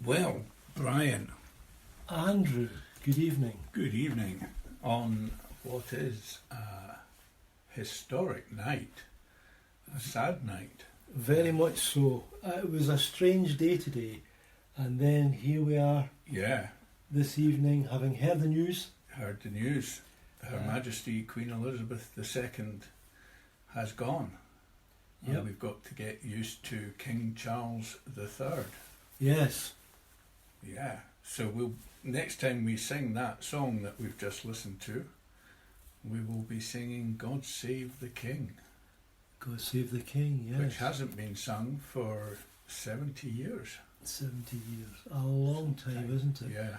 Well, Brian, Andrew, good evening. good evening on what is a historic night, a sad night. Very much so. It was a strange day today, and then here we are Yeah, this evening, having heard the news. heard the news. Her Majesty Queen Elizabeth II has gone. Yep. And we've got to get used to King Charles III. Yes, Yeah, so we'll next time we sing that song that we've just listened to, we will be singing God Save the King, God save the King, yes. which hasn't been sung for 70 years. 70 years. A long time, isn't it? Yeah,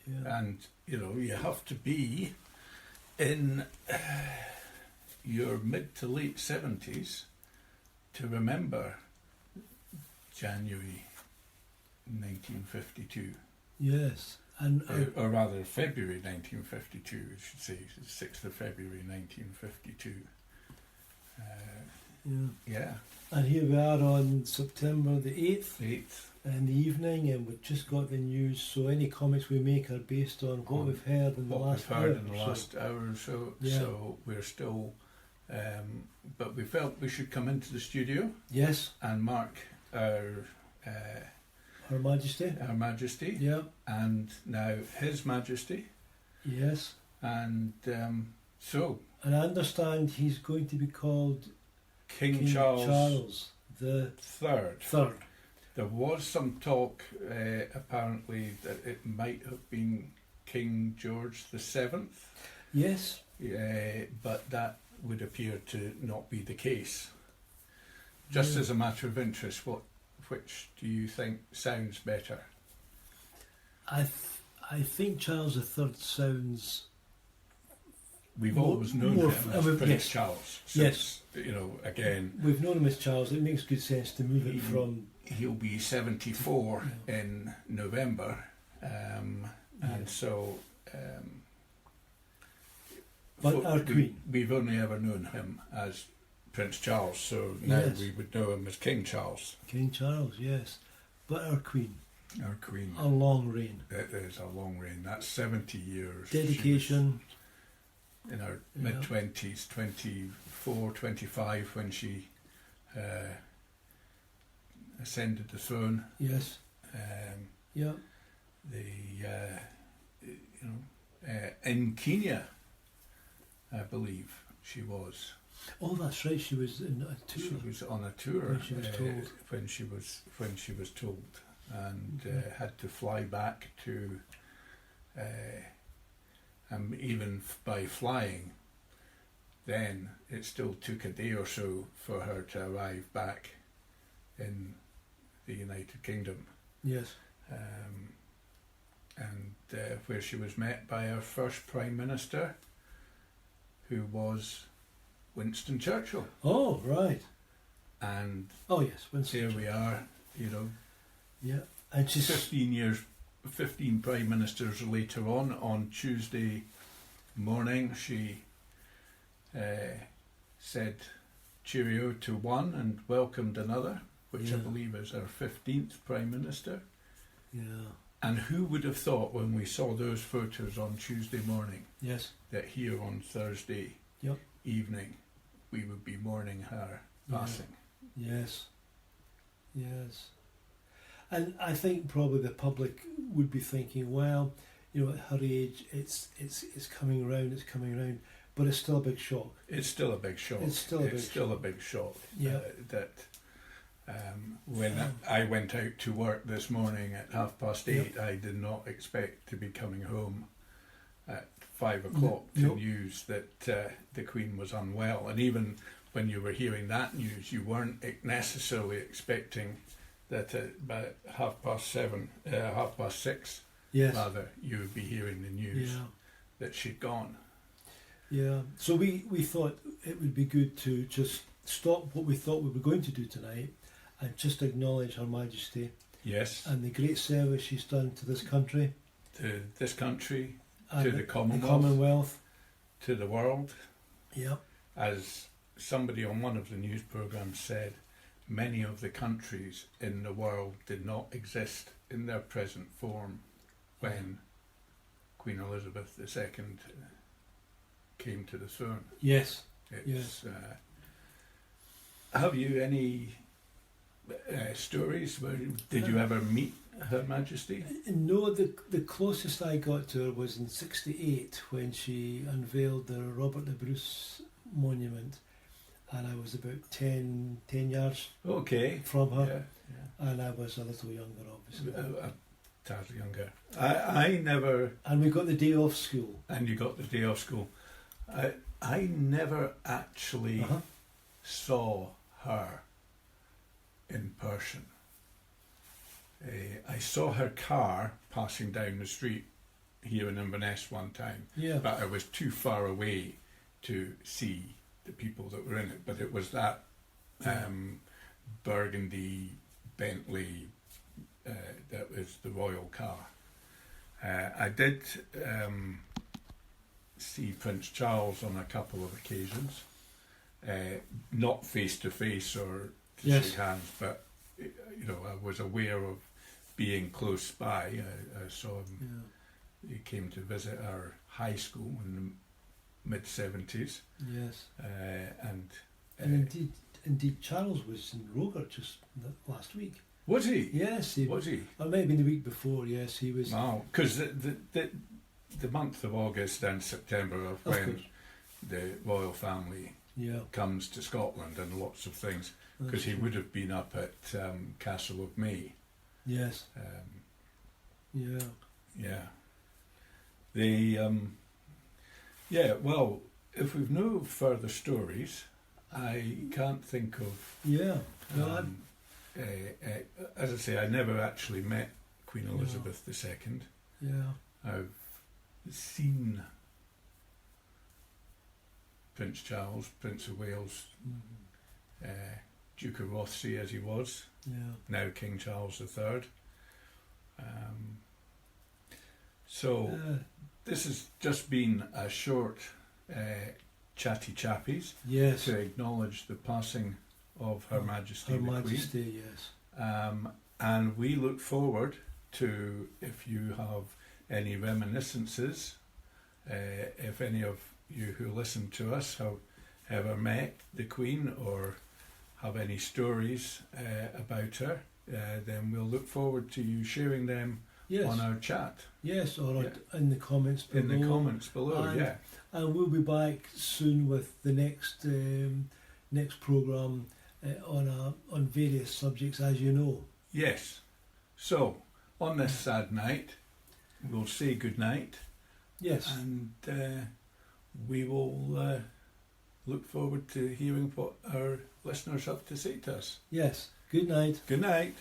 Yeah. and you have to be in your mid to late 70s to remember January 1952, Yes. And or rather February 1952, I should say, 6th of February 1952. yeah. Yeah, And here we are on September the 8th 8th. in the evening, and we've just got the news, so any comments we make are based on what we've heard in the What last we've heard hour in the or so. last hour or so. Yeah. So we're still, but we felt we should come into the studio Yes, and mark our Her Majesty. Majesty, Yeah, and now His Majesty, yes. and so And I understand he's going to be called King Charles the III. Third. There was some talk, apparently, that it might have been King George VII, Yes. but that would appear to not be the case. Just Yeah. as a matter of interest, which do you think sounds better? I think Charles III sounds. We've More- always known more him f- as Prince yes. Charles. Yes. Again, We've known him as Charles. It makes good sense to move it He- from. he'll be 74 Yeah. in November, and Yeah. so. But our Queen. We've only ever known him as Prince Charles, so now Yes. we would know him as King Charles. King Charles, yes. But our Queen. Our Queen. A long reign. It is a long reign. That's 70 years. Dedication. She was in her Yeah. mid-20s, 24, 25, when she ascended the throne. Yes. Yeah. In Kenya, I believe she was. Oh, that's right. She was in a tour. She was on a tour When she was told. when she was told, and Mhm. had to fly back to. And even by flying, then it still took a day or so for her to arrive back in the United Kingdom, Yes. and where she was met by our first Prime Minister, who was Winston Churchill. Oh, right. And Oh, yes. Winston. here we are, Yeah. And she's. 15 Prime Ministers later on Tuesday morning, she said cheerio to one and welcomed another, which I Yeah. believe is our 15th Prime Minister. Yeah. And who would have thought when we saw those photos on Tuesday morning Yes. that here on Thursday Yep. evening we would be mourning her Yeah. passing? Yes. Yes. And I think probably the public would be thinking, well, at her age, it's coming round, but it's still a big shock. It's still a big shock. It's still a big shock. Yeah. That when I went out to work this morning at 8:30, I did not expect to be coming home at 5 o'clock to No. news that the Queen was unwell. And even when you were hearing that news, you weren't necessarily expecting that at about 6:30, Yes. rather, you would be hearing the news Yeah. that she'd gone. Yeah. So we thought it would be good to just stop what we thought we were going to do tonight and just acknowledge Her Majesty Yes, and the great service she's done to this country, to this country, and to the Commonwealth, Commonwealth. to the world. Yeah. As somebody on one of the news programmes said, many of the countries in the world did not exist in their present form when Queen Elizabeth II came to the throne. Yes. It's, have you any stories? Did you ever meet Her Majesty? No, the closest I got to her was in '68 when she unveiled the Robert the Bruce monument, and I was about 10 yards from her, and I was a little younger, obviously. A tad younger. I never... And we got the day off school. And you got the day off school. I never actually saw her in person. I saw her car passing down the street here in Inverness one time, but I was too far away to see the people that were in it. But it was that burgundy Bentley that was the royal car. I did see Prince Charles on a couple of occasions, not face to face or to shake hands, but I was aware of being close by. I saw him. He came to visit our high school in the mid-70s. Yes. And indeed, Charles was in Rogart just last week. Was he? Yes, was he? Or maybe the week before. Yes, he was. Wow, because the month of August and September are when the royal family comes to Scotland and lots of things. Because he would have been up at Castle of May. Yes. Yeah. Well, if we've no further stories, I can't think of. As I say, I never actually met Queen Elizabeth II. Yeah. I've seen Prince Charles, Prince of Wales, Duke of Rothesay as he was, now King Charles III. This has just been a short Chatty Chappies to acknowledge the passing of Her Majesty the Queen. And we look forward to, if you have any reminiscences, if any of you who listen to us have ever met the Queen or have any stories about her, then we'll look forward to you sharing them on our chat. Yes, or in the comments below. In the comments below, And we'll be back soon with the next programme on various subjects, as you know. Yes. So, on this sad night, we'll say good night. Yes. And we will look forward to hearing what our listeners have to say to us. Yes. Good night. Good night.